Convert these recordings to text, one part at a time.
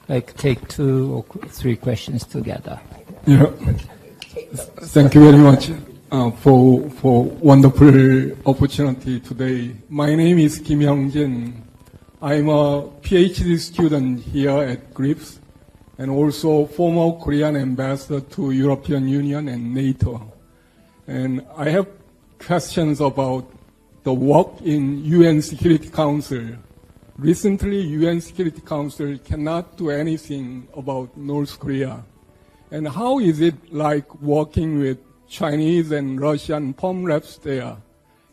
like take 2 or 3 questions together. Yeah. Thank you very much for wonderful opportunity today. My name is Kim Hyung-jin. I'm a PhD student here at GRIPS and also former Korean ambassador to European Union and NATO. And I have questions about the work in UN Security Council. Recently, UN Security Council cannot do anything about North Korea. And how is it like working with Chinese and Russian POM reps there?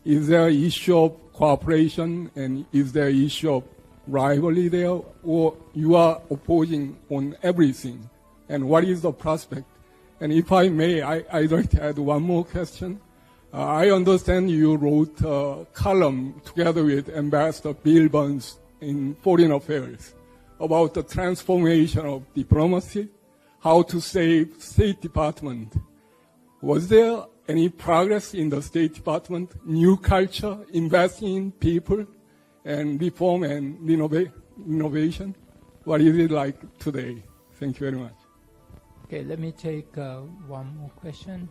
Is there an issue of cooperation and is there an issue of rivalry there, or you are opposing on everything? And what is the prospect? And if I may, I'd like to add one more question. I understand you wrote a column together with Ambassador Bill Burns in Foreign Affairs about the transformation of diplomacy, how to save State Department. Was there any progress in the State Department, new culture, investing in people, and reform and innovation? What is it like today? Thank you very much. Okay, let me take one more question.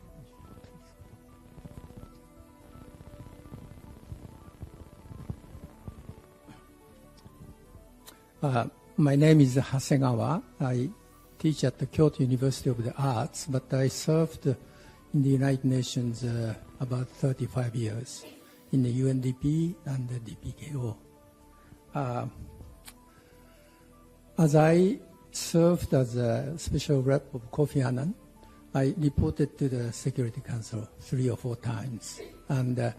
My name is Hasegawa. I teach at the Kyoto University of the Arts, but I served in the United Nations about 35 years in the UNDP and the DPKO. As I served as a special rep of Kofi Annan, I reported to the Security Council 3 or 4 times. And the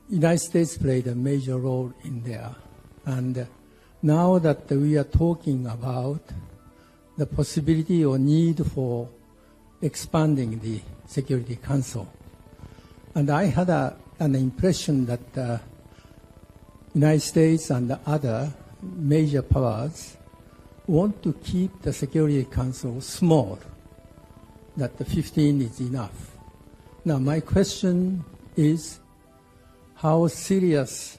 United States played a major role in there. And now that we are talking about the possibility or need for expanding the Security Council, and I had an impression that the United States and the other major powers want to keep the Security Council small, that the 15 is enough. Now, my question is, how serious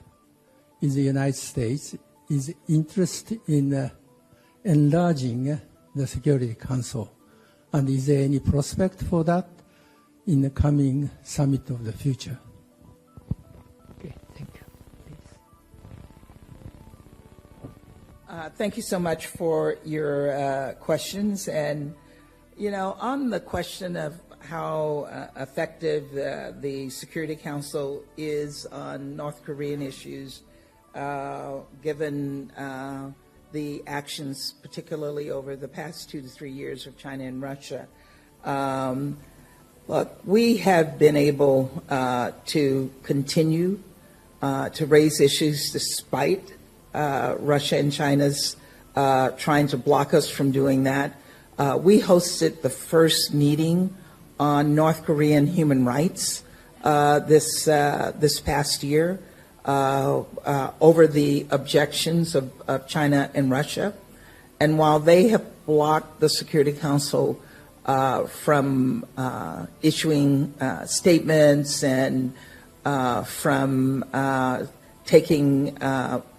is the United States is interested in enlarging the Security Council? And is there any prospect for that in the coming summit of the future? Okay, thank you. Please. Thank you so much for your questions. And, you know, on the question of how effective the Security Council is on North Korean issues, given the actions, particularly over the past 2 to 3 years of China and Russia. Look, we have been able to continue to raise issues despite Russia and China's trying to block us from doing that. We hosted the first meeting on North Korean human rights this past year over the objections of China and Russia. And while they have blocked the Security Council from issuing statements and from taking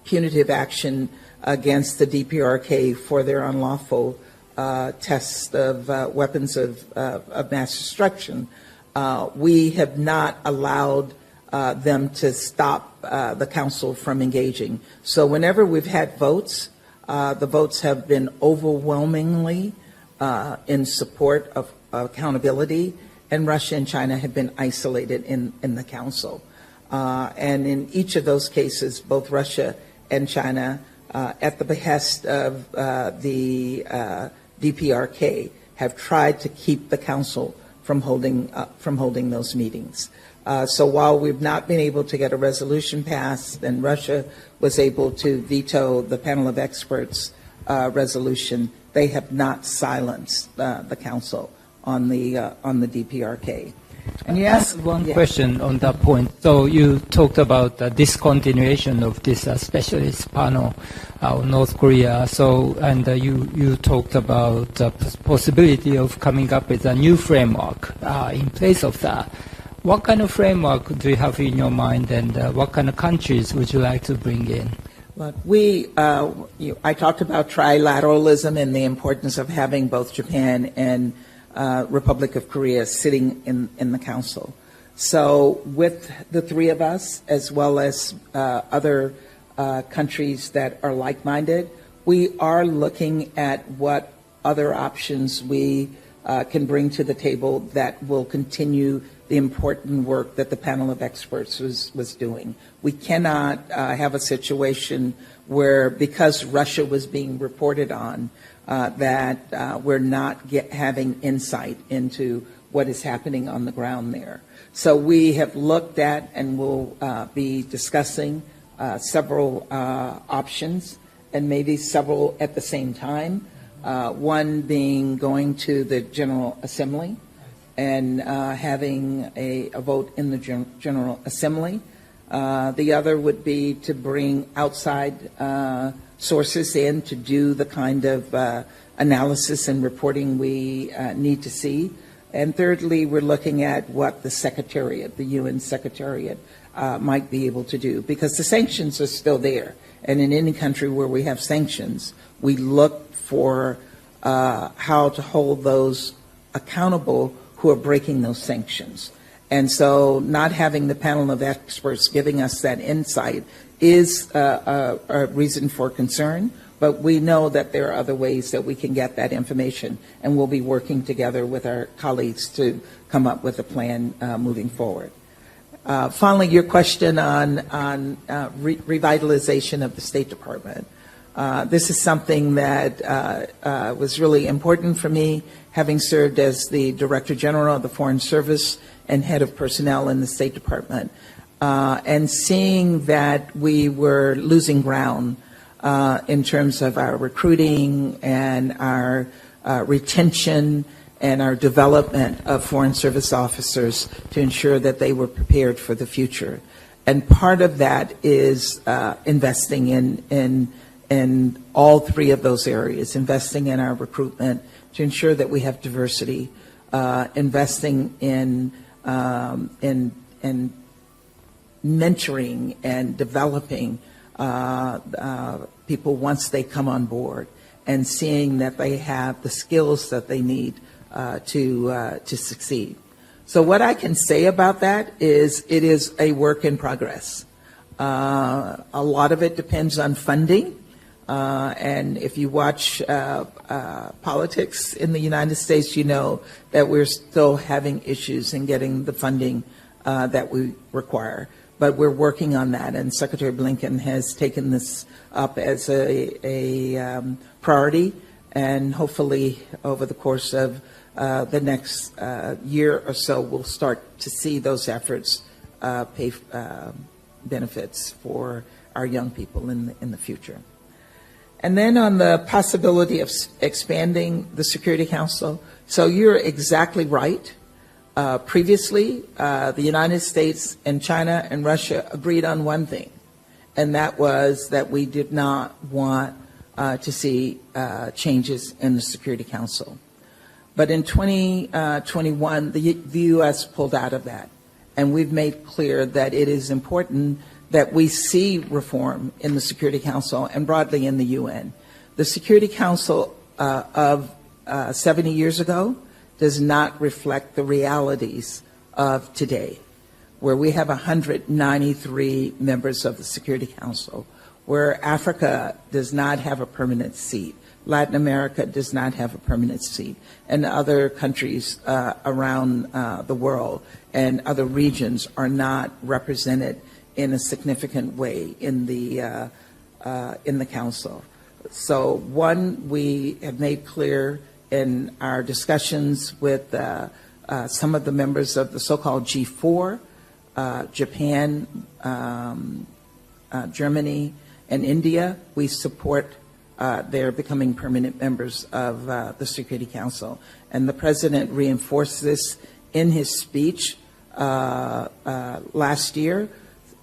punitive action against the DPRK for their unlawful tests of weapons of mass destruction, we have not allowed them to stop the Council from engaging. So whenever we've had votes, the votes have been overwhelmingly in support of accountability, and Russia and China have been isolated in the Council. And in each of those cases, both Russia and China, at the behest of the DPRK, have tried to keep the Council from holding those meetings. So while we've not been able to get a resolution passed, and Russia was able to veto the panel of experts resolution, they have not silenced the Council on the DPRK. And you asked one question on that point. So you talked about the discontinuation of this specialist panel on North Korea. So and you talked about the possibility of coming up with a new framework in place of that. What kind of framework do you have in your mind, and what kind of countries would you like to bring in? Look, I talked about trilateralism and the importance of having both Japan and Republic of Korea sitting in the council. So with the three of us, as well as other countries that are like-minded, we are looking at what other options we can bring to the table that will continue the important work that the panel of experts was doing. We cannot have a situation where, because Russia was being reported on, that we're not having insight into what is happening on the ground there. So we have looked at and will be discussing several options, and maybe several at the same time. One being going to the General Assembly and having a vote in the General Assembly. The other would be to bring outside sources in to do the kind of analysis and reporting we need to see. And thirdly, we're looking at what the Secretariat, the UN Secretariat, might be able to do, because the sanctions are still there. And in any country where we have sanctions, we look for how to hold those accountable who are breaking those sanctions. And so not having the panel of experts giving us that insight is a reason for concern, but we know that there are other ways that we can get that information, and we'll be working together with our colleagues to come up with a plan moving forward. Finally, your question on revitalization of the State Department. This is something that was really important for me, having served as the Director General of the Foreign Service and Head of Personnel in the State Department, and seeing that we were losing ground in terms of our recruiting and our retention and our development of Foreign Service officers to ensure that they were prepared for the future. And part of that is investing in all three of those areas, investing in our recruitment to ensure that we have diversity, investing in mentoring and developing people once they come on board, and seeing that they have the skills that they need to succeed. So what I can say about that is it is a work in progress. A lot of it depends on funding. And if you watch politics in the United States, you know that we're still having issues in getting the funding that we require. But we're working on that, and Secretary Blinken has taken this up as a priority, and hopefully over the course of the next year or so, we'll start to see those efforts pay benefits for our young people in the future. And then on the possibility of expanding the Security Council, so you're exactly right. Previously, the United States and China and Russia agreed on one thing, and that was that we did not want to see changes in the Security Council. But in 2021, the U.S. pulled out of that, and we've made clear that it is important that we see reform in the Security Council and broadly in the UN. The Security Council of 70 years ago does not reflect the realities of today, where we have 193 members of the Security Council, where Africa does not have a permanent seat, Latin America does not have a permanent seat, and other countries around the world and other regions are not represented in a significant way in the council. So one, we have made clear in our discussions with some of the members of the so-called G4, Japan, Germany, and India, we support their becoming permanent members of the Security Council. And the President reinforced this in his speech last year,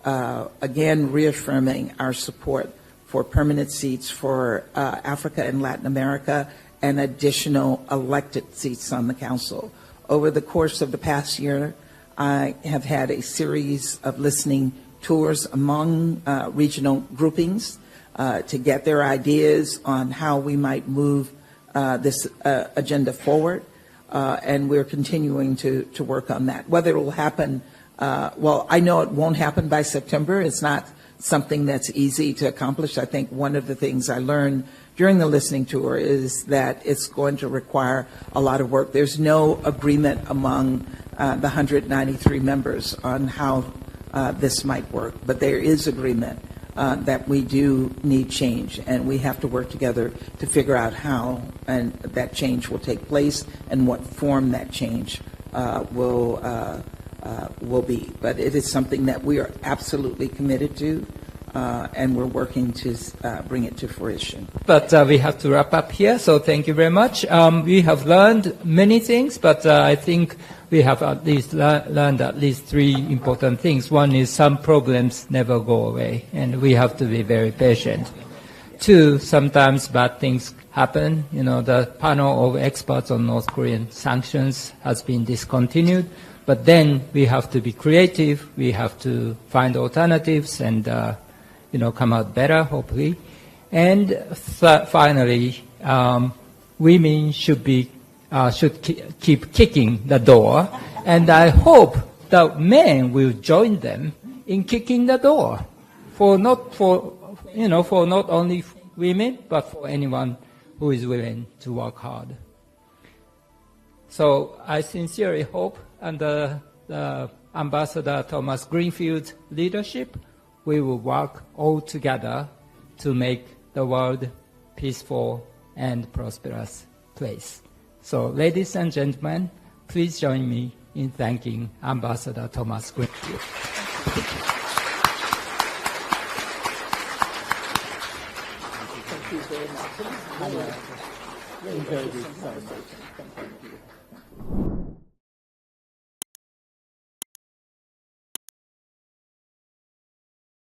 again reaffirming our support for permanent seats for Africa and Latin America and additional elected seats on the Council. Over the course of the past year, I have had a series of listening tours among regional groupings to get their ideas on how we might move this agenda forward. And we're continuing to work on that. Whether it will happen, well, I know it won't happen by September. It's not something that's easy to accomplish. I think one of the things I learned during the listening tour is that it's going to require a lot of work. There's no agreement among the 193 members on how this might work, but there is agreement that we do need change, and we have to work together to figure out how and that change will take place and what form that change will be. But it is something that we are absolutely committed to, and we're working to bring it to fruition. But we have to wrap up here, so thank you very much. We have learned many things, but I think we have at least learned at least 3 important things. One is some problems never go away, and we have to be very patient. 2, sometimes bad things happen. You know, the panel of experts on North Korean sanctions has been discontinued, but then we have to be creative. We have to find alternatives and, come out better, hopefully. And finally, women should keep kicking the door, and I hope that men will join them in kicking the door for not only women, but for anyone who is willing to work hard. So I sincerely hope, under the Ambassador Thomas-Greenfield's leadership, we will work all together to make the world peaceful and prosperous place. So, ladies and gentlemen, please join me in thanking Ambassador Thomas-Greenfield. Thank you very much. Very good. Thank you.